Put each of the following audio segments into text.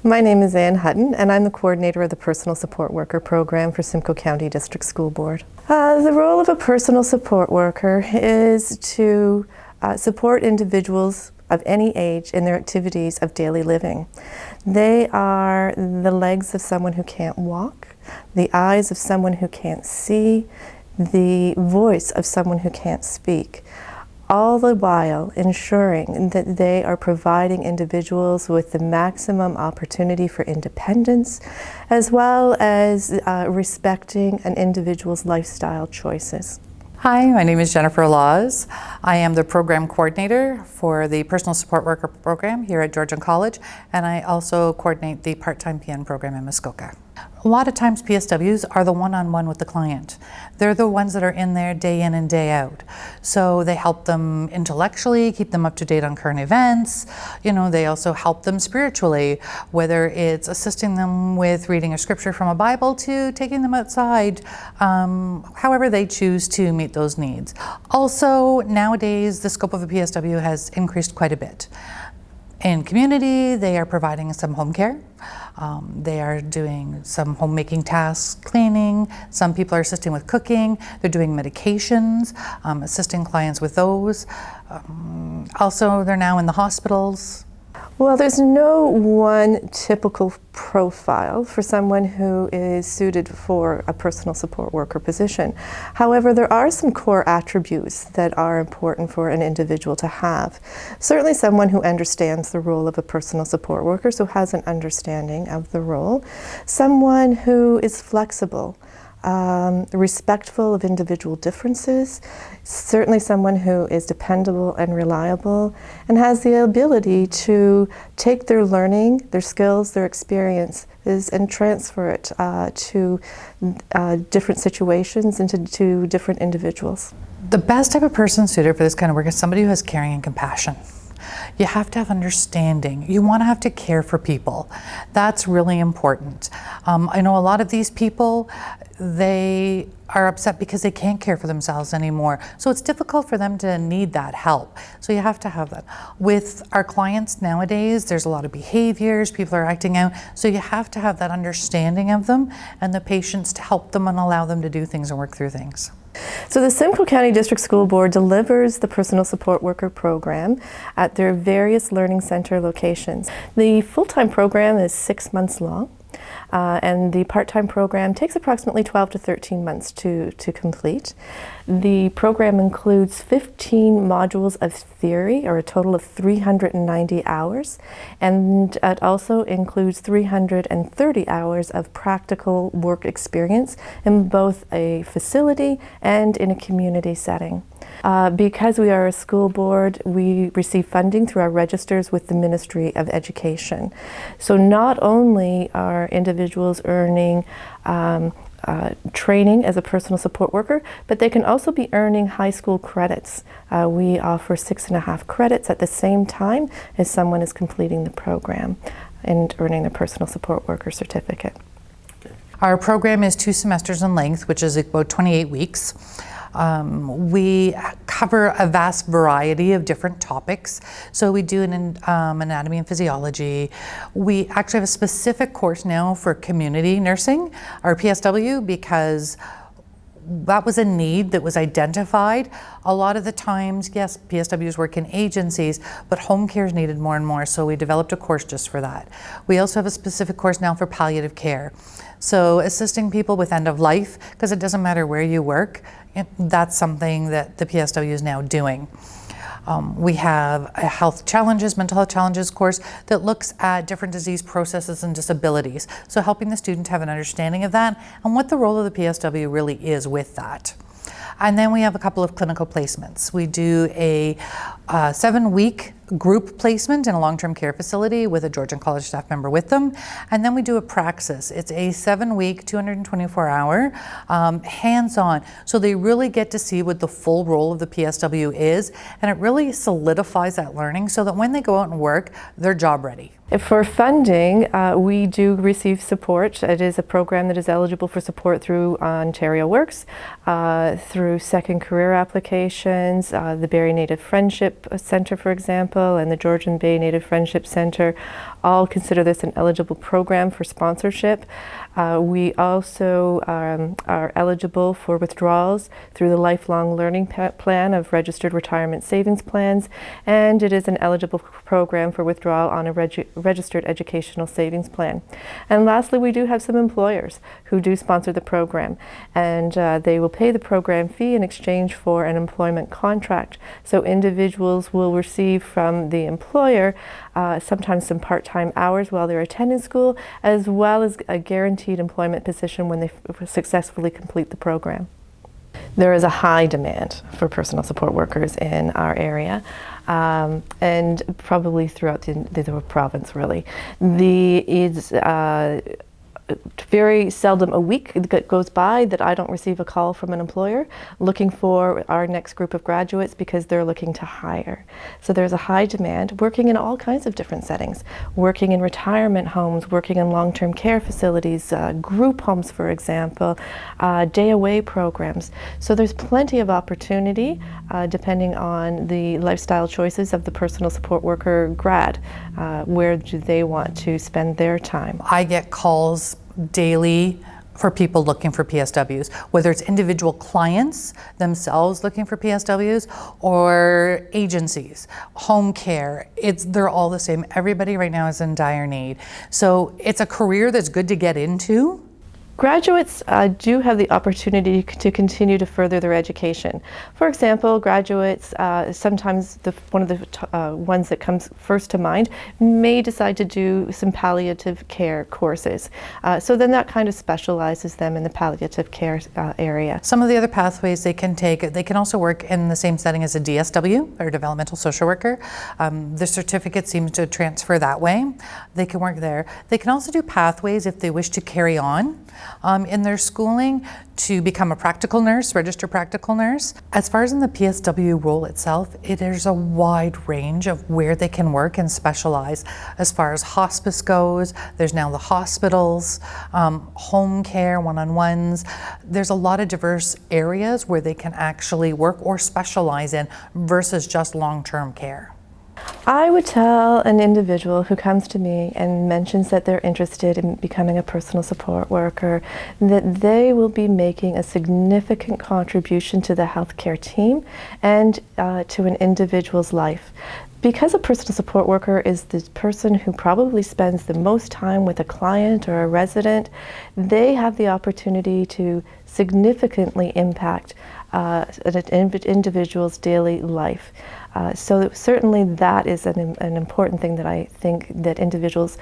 My name is Ann Hutton, and I'm the coordinator of the Personal Support Worker program for Simcoe County District School Board. The role of a personal support worker is to support individuals of any age in their activities of daily living. They are the legs of someone who can't walk, the eyes of someone who can't see, the voice of someone who can't speak, all the while ensuring that they are providing individuals with the maximum opportunity for independence, as well as respecting an individual's lifestyle choices. Hi, my name is Jennifer Laws. I am the program coordinator for the Personal Support Worker program here at Georgian College, and I also coordinate the part-time PN program in Muskoka. A lot of times PSWs are the one-on-one with the client. They're the ones that are in there day in and day out. So they help them intellectually, keep them up to date on current events. They also help them spiritually, whether it's assisting them with reading a scripture from a Bible to taking them outside, however they choose to meet those needs. Also, nowadays, the scope of a PSW has increased quite a bit. In community, they are providing some home care. They are doing some homemaking tasks, cleaning. Some people are assisting with cooking. They're doing medications, assisting clients with those. Also, they're now in the hospitals. Well, there's no one typical profile for someone who is suited for a personal support worker position. However, there are some core attributes that are important for an individual to have. Certainly someone who understands the role of a personal support worker, so has an understanding of the role. Someone who is flexible, respectful of individual differences, certainly someone who is dependable and reliable, and has the ability to take their learning, their skills, their experiences, and transfer it to different situations and to different individuals. The best type of person suited for this kind of work is somebody who has caring and compassion. You have to have understanding. You want to have to care for people. That's really important. I know a lot of these people, they are upset because they can't care for themselves anymore. So it's difficult for them to need that help. So you have to have that. With our clients nowadays, there's a lot of behaviors, people are acting out. So you have to have that understanding of them and the patience to help them and allow them to do things and work through things. So the Simcoe County District School Board delivers the Personal Support Worker program at their various learning center locations. The full-time program is 6 months long. And the part-time program takes approximately 12 to 13 months to complete. The program includes 15 modules of theory, or a total of 390 hours, and it also includes 330 hours of practical work experience in both a facility and in a community setting. Because we are a school board, we receive funding through our registers with the Ministry of Education. So not only are individuals earning training as a personal support worker, but they can also be earning high school credits. We offer 6.5 credits at the same time as someone is completing the program and earning their personal support worker certificate. Our program is 2 semesters in length, which is about 28 weeks. We cover a vast variety of different topics. So we do an anatomy and physiology. We actually have a specific course now for community nursing, our PSW, because that was a need that was identified. A lot of the times, yes, PSWs work in agencies, but home care is needed more and more, so we developed a course just for that. We also have a specific course now for palliative care. So assisting people with end of life, because it doesn't matter where you work, that's something that the PSW is now doing. We have a mental health challenges course that looks at different disease processes and disabilities. So helping the student have an understanding of that and what the role of the PSW really is with that. And then we have a couple of clinical placements. We do a 7-week group placement in a long-term care facility with a Georgian College staff member with them. And then we do a praxis. It's a 7-week, 224-hour hands-on. So they really get to see what the full role of the PSW is, and it really solidifies that learning so that when they go out and work, they're job ready. For funding, we do receive support. It is a program that is eligible for support through Ontario Works, through second career applications, the Barrie Native Friendship Centre, for example, example, and the Georgian Bay Native Friendship Center all consider this an eligible program for sponsorship. We also are eligible for withdrawals through the Lifelong Learning Plan of Registered Retirement Savings Plans, and it is an eligible program for withdrawal on a Registered Educational Savings Plan. And lastly, we do have some employers who do sponsor the program, and they will pay the program fee in exchange for an employment contract. So individuals will receive from the employer sometimes some part-time hours while they're attending school, as well as a guaranteed employment position when they successfully complete the program. There is a high demand for personal support workers in our area, and probably throughout the province, really. It's very seldom a week that goes by that I don't receive a call from an employer looking for our next group of graduates because they're looking to hire. So there's a high demand, working in all kinds of different settings, working in retirement homes, working in long-term care facilities, group homes, for example, day away programs. So there's plenty of opportunity depending on the lifestyle choices of the personal support worker grad. Where do they want to spend their time? I get calls daily for people looking for PSWs, whether it's individual clients themselves looking for PSWs or agencies, home care. They're all the same. Everybody right now is in dire need. So it's a career that's good to get into. Graduates do have the opportunity to continue to further their education. For example, graduates, sometimes one of the ones that comes first to mind, may decide to do some palliative care courses. So then that kind of specializes them in the palliative care area. Some of the other pathways they can take, they can also work in the same setting as a DSW, or developmental social worker. The certificate seems to transfer that way. They can work there. They can also do pathways if they wish to carry on in their schooling to become a practical nurse, registered practical nurse. As far as in the PSW role itself, there's a wide range of where they can work and specialize. As far as hospice goes, there's now the hospitals, home care, one-on-ones. There's a lot of diverse areas where they can actually work or specialize in versus just long-term care. I would tell an individual who comes to me and mentions that they're interested in becoming a personal support worker that they will be making a significant contribution to the healthcare team and to an individual's life. Because a personal support worker is the person who probably spends the most time with a client or a resident, they have the opportunity to significantly impact an individual's daily life. So certainly that is an important thing that I think that individuals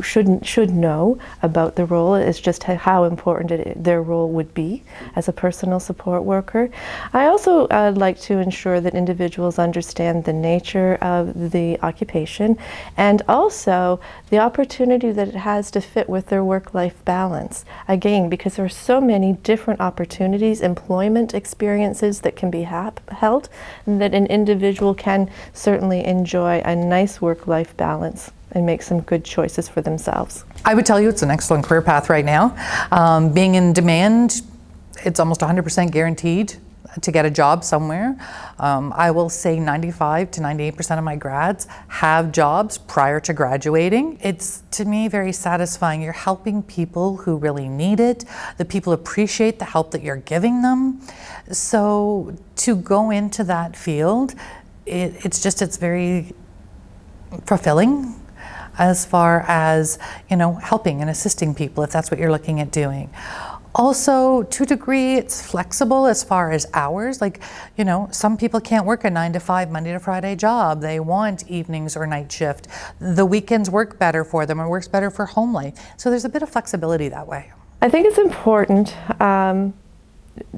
should know about the role, is just how important their role would be as a personal support worker. I also like to ensure that individuals understand the nature of the occupation and also the opportunity that it has to fit with their work-life balance. Again, because there are so many different opportunities, employment experiences that can be held, that an individual can certainly enjoy a nice work-life balance and make some good choices for themselves. I would tell you it's an excellent career path right now. Being in demand, it's almost 100% guaranteed to get a job somewhere. I will say 95 to 98% of my grads have jobs prior to graduating. It's, to me, very satisfying. You're helping people who really need it. The people appreciate the help that you're giving them. So to go into that field, it's very fulfilling as far as, helping and assisting people if that's what you're looking at doing. Also, to a degree, it's flexible as far as hours. Some people can't work a 9-to-5 Monday to Friday job. They want evenings or night shift. The weekends work better for them, or works better for home life. So there's a bit of flexibility that way. I think it's important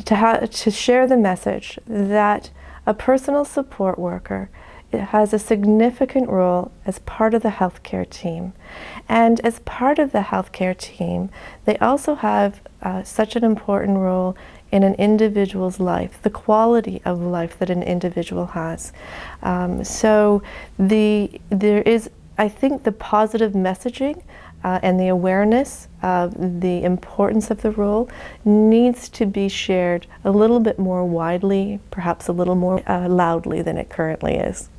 to share the message that a personal support worker has a significant role as part of the healthcare team. And as part of the healthcare team, they also have such an important role in an individual's life, the quality of life that an individual has. So there is, I think, the positive messaging and the awareness of the importance of the role needs to be shared a little bit more widely, perhaps a little more loudly than it currently is.